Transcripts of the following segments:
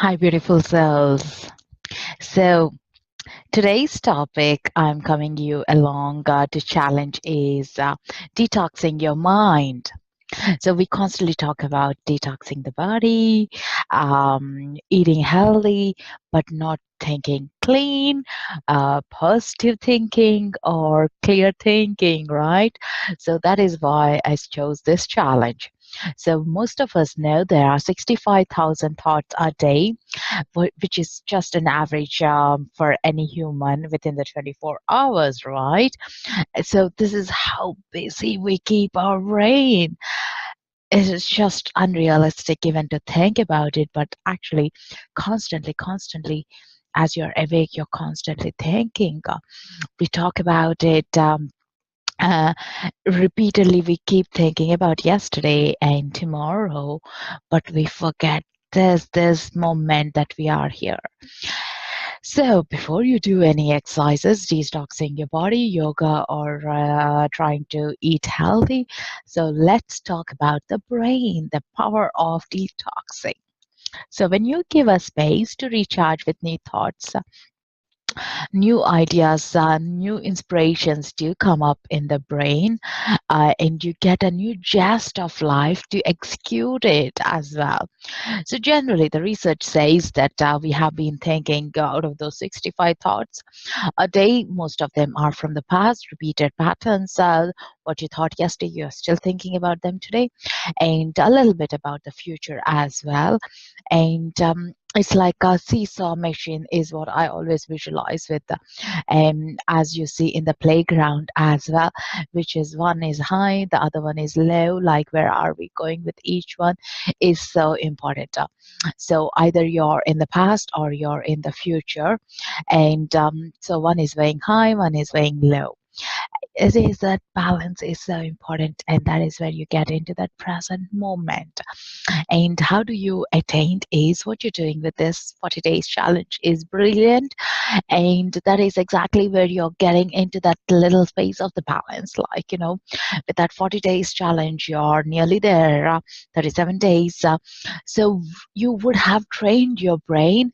Hi, beautiful souls. So, today's topic I'm coming you along to challenge is detoxing your mind. So, we constantly talk about detoxing the body, eating healthy, but not thinking clean, positive thinking, or clear thinking, right? So, that is why I chose this challenge. So, most of us know there are 65,000 thoughts a day, which is just an average for any human within the 24 hours, right? So this is how busy we keep our brain. It is just unrealistic even to think about it, but actually, constantly, as you're awake, you're constantly thinking. We talk about it. Uh, Repeatedly, we keep thinking about yesterday and tomorrow, but we forget this moment that we are here. So, before you do any exercises, detoxing your body, yoga, or trying to eat healthy, so let's talk about the brain, the power of detoxing. So, when you give a space to recharge with new thoughts, new ideas, new inspirations do come up in the brain, and you get a new zest of life to execute it as well. So, generally, the research says that we have been thinking out of those 65 thoughts a day, most of them are from the past, repeated patterns. What you thought yesterday, you're still thinking about them today, and a little bit about the future as well. And it's like a seesaw machine, is what I always visualize with, as you see in the playground as well, which is one is high, the other one is low. Like, where are we going with each one is so important. So, either you're in the past or you're in the future, and so one is weighing high, one is weighing low. It is that balance is so important, and that is where you get into that present moment. And how do you attain is what you're doing with this 40 days challenge is brilliant, and that is exactly where you're getting into that little space of the balance. Like, with that 40 days challenge, you're nearly there, 37 days. So you would have trained your brain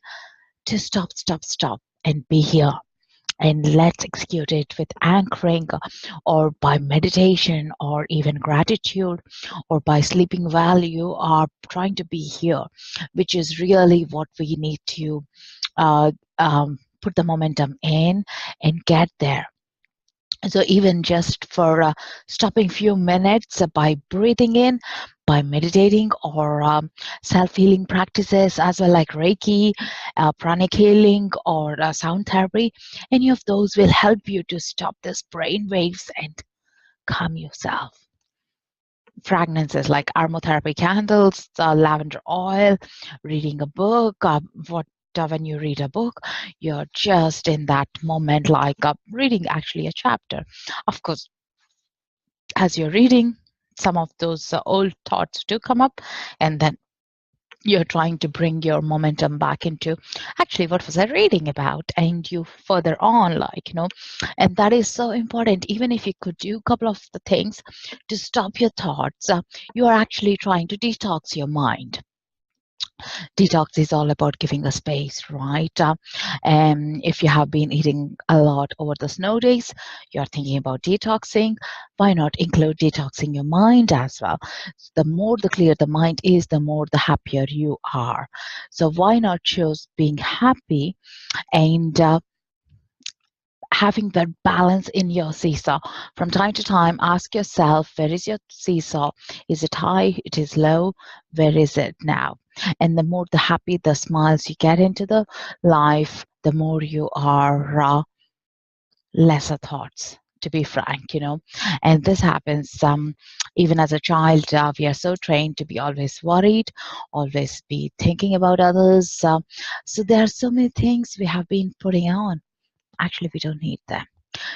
to stop, and be here. And let's execute it with anchoring, or by meditation, or even gratitude, or by sleeping while you are trying to be here, which is really what we need to uh, put the momentum in and get there. So even just for stopping few minutes, by breathing in, by meditating, or self-healing practices as well, like Reiki, pranic healing, or sound therapy, any of those will help you to stop this brain waves and calm yourself. Fragrances like aromatherapy candles, lavender oil, reading a book, when you read a book, you're just in that moment, like reading actually a chapter. Of course, as you're reading, some of those old thoughts do come up, and then you're trying to bring your momentum back into, actually, what was I reading about, and you further on, like, and that is so important. Even if you could do a couple of the things to stop your thoughts, you are actually trying to detox your mind. Detox is all about giving a space, right? If you have been eating a lot over the snow days, you're thinking about detoxing. Why not include detoxing your mind as well? The more the clear the mind is, the more the happier you are. So why not choose being happy and having that balance in your seesaw? From time to time, ask yourself, where is your seesaw? Is it high? It is low? Where is it now? And the more the happy, the smiles you get into the life, the more you are lesser thoughts, to be frank. And this happens even as a child. We are so trained to be always worried, always be thinking about others. So there are so many things we have been putting on. Actually, we don't need them.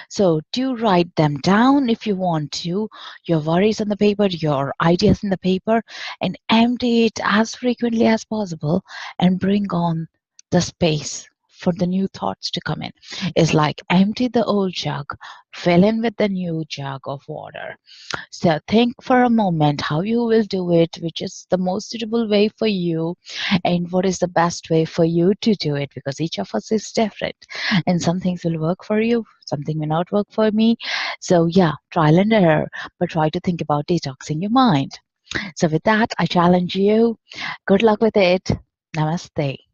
So do write them down if you want to, your worries on the paper, your ideas in the paper, and empty it as frequently as possible, and bring on the space for the new thoughts to come in. It's like empty the old jug, fill in with the new jug of water. So think for a moment how you will do it, which is the most suitable way for you, and what is the best way for you to do it, because each of us is different. And some things will work for you, something may not work for me. So, yeah, trial and error, but try to think about detoxing your mind. So, with that, I challenge you. Good luck with it. Namaste.